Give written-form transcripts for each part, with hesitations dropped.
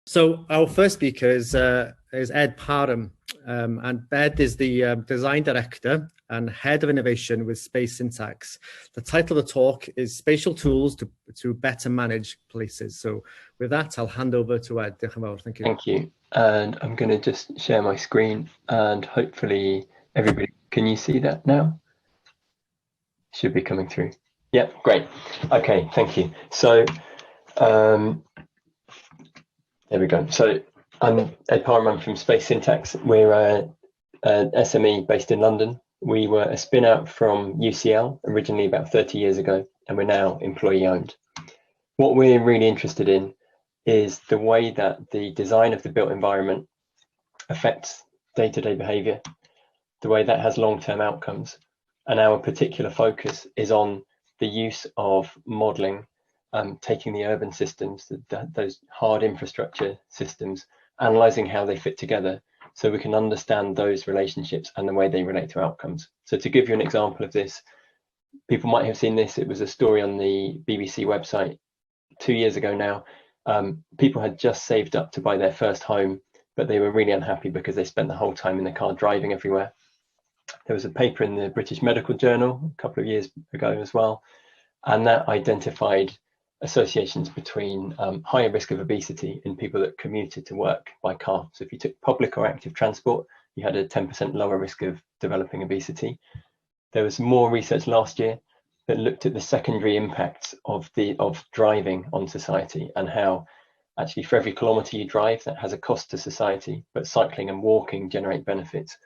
So our first speaker is Ed Parham, and Ed is the design director and head of innovation with Space Syntax. The title of the talk is Spatial Tools to Better Manage Places. So with that, I'll hand over to Ed. Thank you. Thank you. And I'm going to just share my screen, and hopefully everybody, can you see that now? Should be coming through. Yeah, great. Okay, thank you. So there we go. So I'm Ed Parham, I'm from Space Syntax. We're an SME based in London. We were a spin out from UCL originally about 30 years ago, and we're now employee owned. What we're really interested in is the way that the design of the built environment affects day-to-day behavior, the way that has long-term outcomes. And our particular focus is on the use of modeling, taking the urban systems, those hard infrastructure systems, analyzing how they fit together so we can understand those relationships and the way they relate to outcomes. So to give you an example of this, people might have seen this. It was a story on the BBC website 2 years ago now. People had just saved up to buy their first home, but they were really unhappy because they spent the whole time in the car driving everywhere. There was a paper in the British Medical Journal a couple of years ago as well, and that identified associations between higher risk of obesity in people that commuted to work by car. So if you took public or active transport, you had a 10% lower risk of developing obesity. There was more research last year that looked at the secondary impacts of driving on society, and how actually for every kilometre you drive, that has a cost to society, but cycling and walking generate benefits.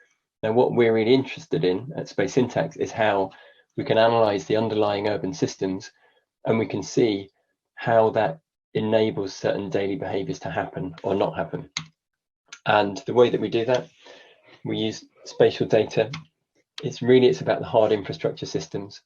Now, what we're really interested in at Space Syntax is how we can analyse the underlying urban systems, and we can see how that enables certain daily behaviours to happen or not happen. And the way that we do that, we use spatial data. It's about the hard infrastructure systems.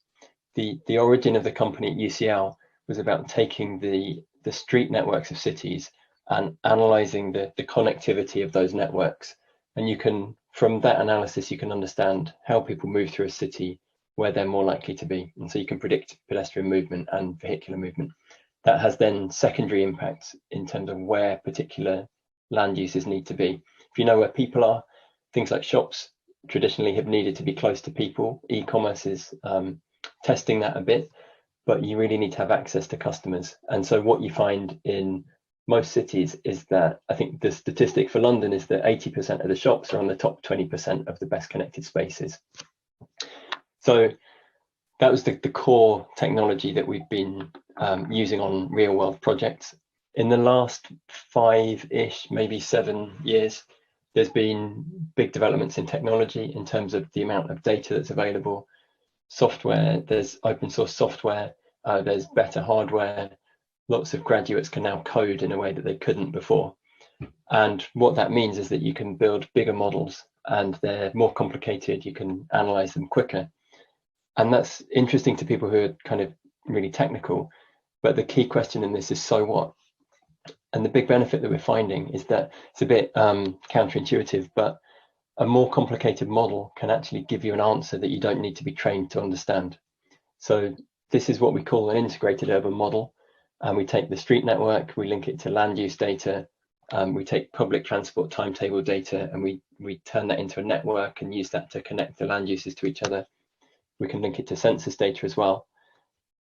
The origin of the company at UCL was about taking the street networks of cities and analysing the connectivity of those networks. And you can, from that analysis, you can understand how people move through a city, where they're more likely to be. And so you can predict pedestrian movement and vehicular movement. That has then secondary impacts in terms of where particular land uses need to be. If you know where people are, things like shops traditionally have needed to be close to people. E-commerce is testing that a bit, but you really need to have access to customers. And so what you find in most cities is that, I think the statistic for London is that 80% of the shops are on the top 20% of the best connected spaces. So that was the core technology that we've been using on real world projects. In the last 5-ish, maybe 7 years, there's been big developments in technology in terms of the amount of data that's available. Software, there's open source software, there's better hardware. Lots of graduates can now code in a way that they couldn't before. And what that means is that you can build bigger models, and they're more complicated. You can analyze them quicker. And that's interesting to people who are kind of really technical. But the key question in this is, so what? And the big benefit that we're finding is that it's a bit counterintuitive, but a more complicated model can actually give you an answer that you don't need to be trained to understand. So this is what we call an integrated urban model. And we take the street network, we link it to land use data, we take public transport timetable data, and we turn that into a network and use that to connect the land uses to each other. We can link it to census data as well.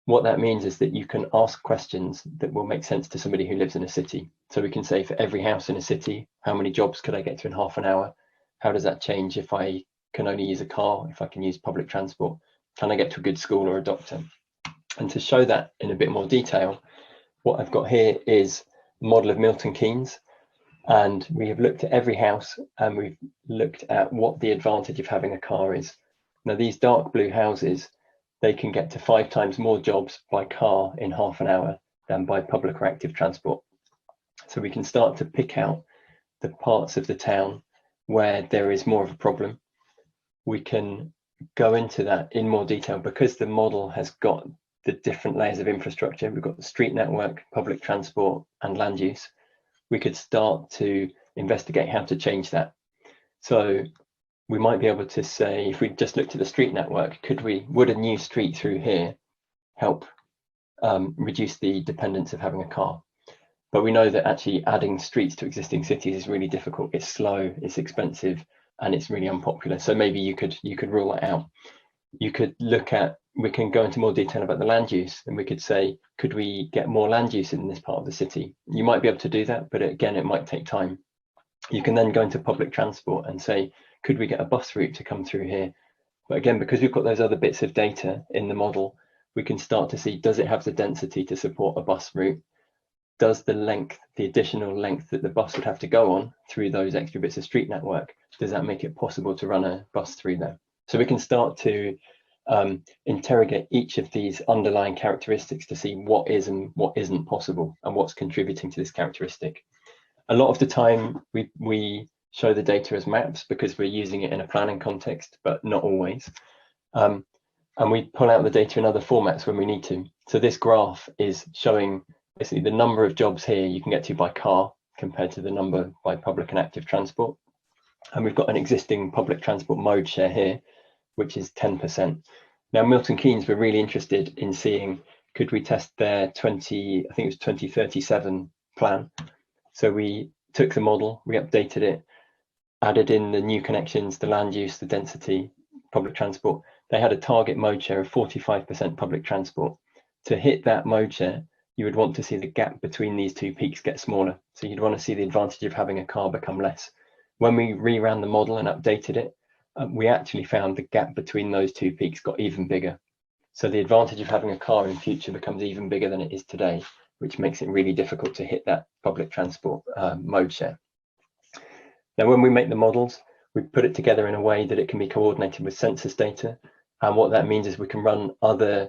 What that means is that you can ask questions that will make sense to somebody who lives in a city. So we can say, for every house in a city, how many jobs could I get to in half an hour? How does that change if I can only use a car, if I can use public transport? Can I get to a good school or a doctor? And to show that in a bit more detail, what I've got here is a model of Milton Keynes. And we have looked at every house, and we've looked at what the advantage of having a car is. Now, these dark blue houses, they can get to 5 times more jobs by car in half an hour than by public or active transport. So we can start to pick out the parts of the town where there is more of a problem. We can go into that in more detail because the model has got the different layers of infrastructure. We've got the street network, public transport, and land use. We could start to investigate how to change that. So we might be able to say, if we just looked at the street network, would a new street through here help reduce the dependence of having a car? But we know that actually adding streets to existing cities is really difficult. It's slow, it's expensive, and it's really unpopular. So maybe you could rule that out. You could look at, we can go into more detail about the land use, and we could say, could we get more land use in this part of the city? You might be able to do that, but again, it might take time. You can then go into public transport and say, could we get a bus route to come through here? But again, because we've got those other bits of data in the model, we can start to see, does it have the density to support a bus route? Does the length, the additional length that the bus would have to go on through those extra bits of street network, does that make it possible to run a bus through there? So we can start to interrogate each of these underlying characteristics to see what is and what isn't possible and what's contributing to this characteristic. A lot of the time we show the data as maps because we're using it in a planning context, but not always. And we pull out the data in other formats when we need to. So this graph is showing basically the number of jobs here you can get to by car compared to the number by public and active transport. And we've got an existing public transport mode share here, which is 10%. Now, Milton Keynes were really interested in seeing, could we test their 2037 plan? So we took the model, we updated it, added in the new connections, the land use, the density, public transport. They had a target mode share of 45% public transport. To hit that mode share, you would want to see the gap between these two peaks get smaller. So you'd want to see the advantage of having a car become less. When we reran the model and updated it, we actually found the gap between those two peaks got even bigger. So the advantage of having a car in future becomes even bigger than it is today, which makes it really difficult to hit that public transport mode share. Now, when we make the models, we put it together in a way that it can be coordinated with census data. And what that means is we can run other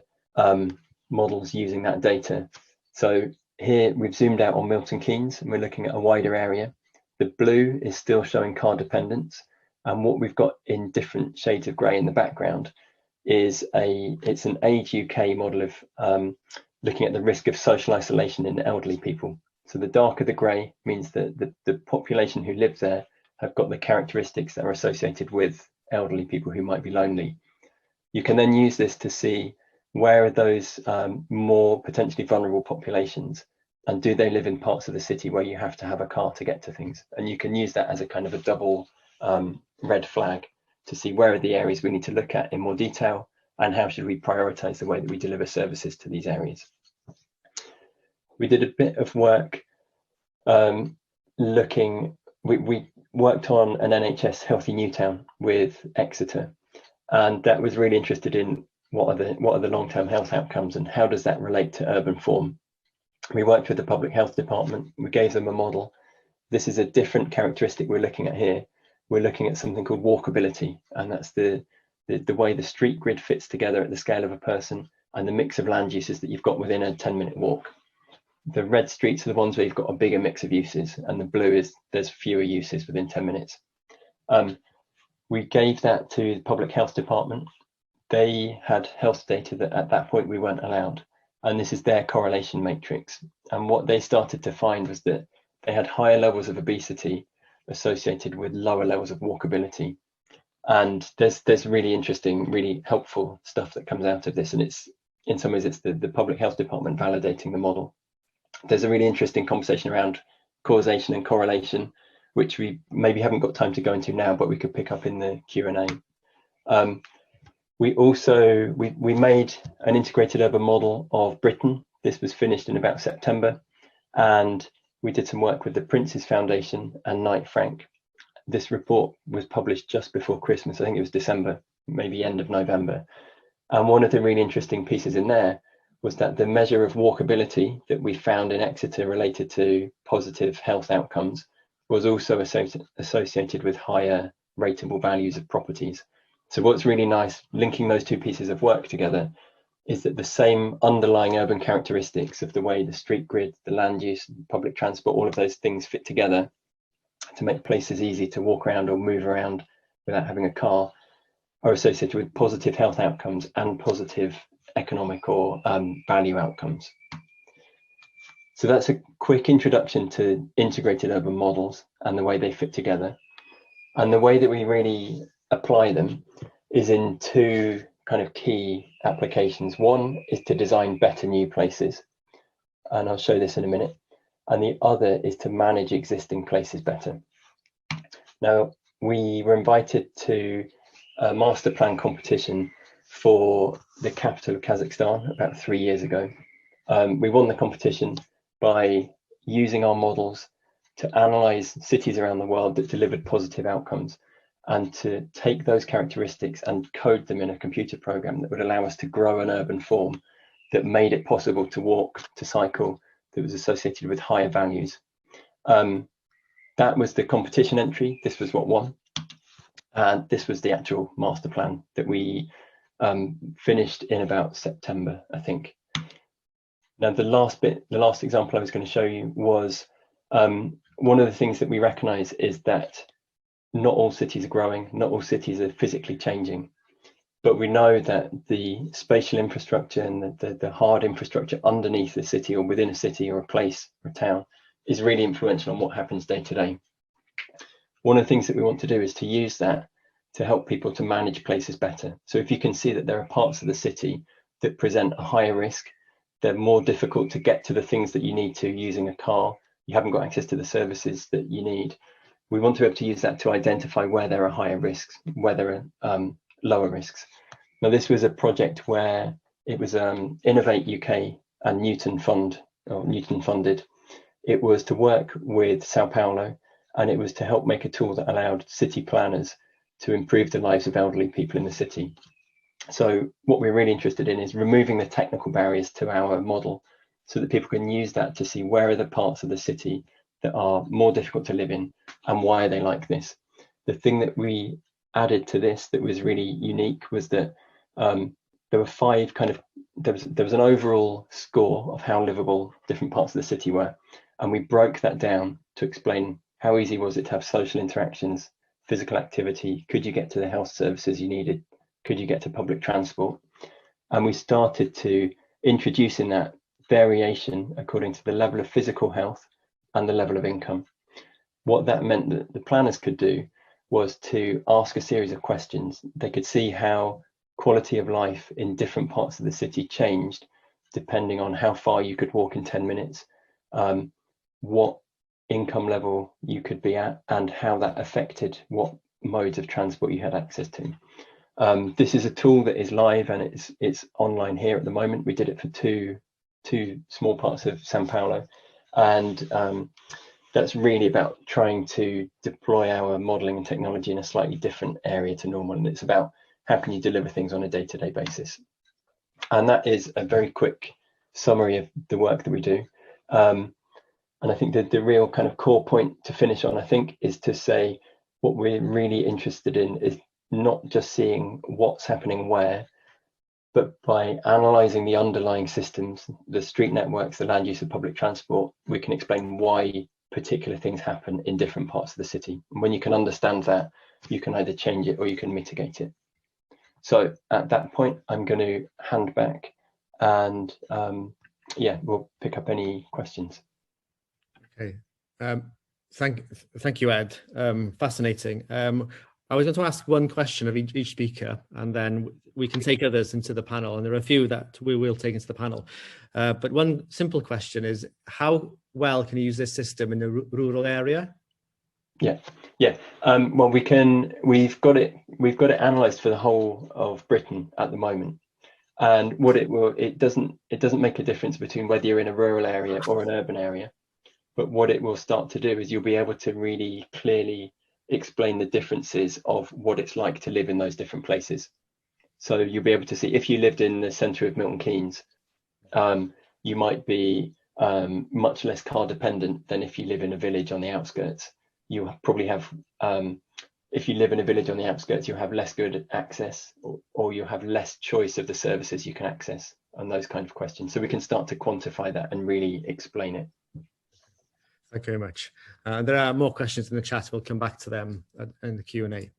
models using that data. So here we've zoomed out on Milton Keynes and we're looking at a wider area. The blue is still showing car dependence. And what we've got in different shades of grey in the background is it's an Age UK model of looking at the risk of social isolation in elderly people. So the darker the grey means that the population who live there have got the characteristics that are associated with elderly people who might be lonely. You can then use this to see where are those more potentially vulnerable populations, and do they live in parts of the city where you have to have a car to get to things? And you can use that as a kind of a double red flag to see where are the areas we need to look at in more detail, and how should we prioritize the way that we deliver services to these areas. We did a bit of work we worked on an NHS Healthy Newtown with Exeter, and that was really interested in what are the long-term health outcomes and how does that relate to urban form. We worked with the Public Health Department, we gave them a model. This is a different characteristic we're looking at here. We're looking at something called walkability, and that's the way the street grid fits together at the scale of a person and the mix of land uses that you've got within a 10-minute walk. The red streets are the ones where you've got a bigger mix of uses, and the blue is there's fewer uses within 10 minutes. We gave that to the Public Health Department. They had health data that at that point we weren't allowed, and this is their correlation matrix. And what they started to find was that they had higher levels of obesity associated with lower levels of walkability. And there's really interesting, really helpful stuff that comes out of this, and it's in some ways it's the Public Health Department validating the model. There's a really interesting conversation around causation and correlation, which we maybe haven't got time to go into now, but we could pick up in the Q&A. We also we made an integrated urban model of Britain. This was finished in about September, and we did some work with the Prince's Foundation and Knight Frank. This report was published just before Christmas. I think it was December, maybe end of November. And one of the really interesting pieces in there was that the measure of walkability that we found in Exeter related to positive health outcomes was also associated with higher rateable values of properties. So what's really nice, linking those two pieces of work together, is that the same underlying urban characteristics of the way the street grid, the land use, public transport, all of those things fit together to make places easy to walk around or move around without having a car are associated with positive health outcomes and positive economic or value outcomes. So that's a quick introduction to integrated urban models and the way they fit together. And the way that we really apply them is in two kind of key applications. One is to design better new places, and I'll show this in a minute. and the other is to manage existing places better. Now, we were invited to a master plan competition for the capital of Kazakhstan about 3 years ago. We won the competition by using our models to analyze cities around the world that delivered positive outcomes, and to take those characteristics and code them in a computer program that would allow us to grow an urban form that made it possible to walk, to cycle, that was associated with higher values. That was the competition entry. This was what won. And this was the actual master plan that we finished in about September, I think. Now, the last example I was going to show you was one of the things that we recognize is that not all cities are growing, not all cities are physically changing, but we know that the spatial infrastructure and the hard infrastructure underneath the city or within a city or a place or a town is really influential on what happens day to day. One of the things that we want to do is to use that to help people to manage places better. So if you can see that there are parts of the city that present a higher risk, they're more difficult to get to the things that you need to using a car, you haven't got access to the services that you need. We want to be able to use that to identify where there are higher risks, where there are lower risks. Now, this was a project where it was Innovate UK and Newton funded. It was to work with Sao Paulo, and it was to help make a tool that allowed city planners to improve the lives of elderly people in the city. So what we're really interested in is removing the technical barriers to our model so that people can use that to see where are the parts of the city that are more difficult to live in and why are they like this. The thing that we added to this that was really unique was that there were there was an overall score of how livable different parts of the city were, and we broke that down to explain how easy was it to have social interactions, physical activity, could you get to the health services you needed, could you get to public transport, and we started to introduce in that variation according to the level of physical health and the level of income. What that meant that the planners could do was to ask a series of questions. They could see how quality of life in different parts of the city changed depending on how far you could walk in 10 minutes, what income level you could be at, and how that affected what modes of transport you had access to. This is a tool that is live and it's online here at the moment. We did it for two small parts of Sao Paulo, and that's really about trying to deploy our modeling and technology in a slightly different area to normal, and it's about how can you deliver things on a day-to-day basis. And that is a very quick summary of the work that we do. And I think that the real kind of core point to finish on, I think, is to say what we're really interested in is not just seeing what's happening where, but by analysing the underlying systems, the street networks, the land use of public transport, we can explain why particular things happen in different parts of the city. And when you can understand that, you can either change it or you can mitigate it. So at that point, I'm going to hand back and yeah, we'll pick up any questions. Okay, thank you, Ed. Fascinating. I was going to ask one question of each speaker, and then we can take others into the panel. And there are a few that we will take into the panel. But one simple question is, how well can you use this system in a rural area? Yeah. Well, we've got it analysed for the whole of Britain at the moment. And what it doesn't make a difference between whether you're in a rural area or an urban area. But what it will start to do is you'll be able to really clearly explain the differences of what it's like to live in those different places. So you'll be able to see, if you lived in the centre of Milton Keynes, you might be much less car dependent than if you live in a village on the outskirts. You probably have, if you live in a village on the outskirts, you have less good access, or you have less choice of the services you can access, and those kind of questions. So we can start to quantify that and really explain it. Thank you very much. There are more questions in the chat. We'll come back to them in the Q&A.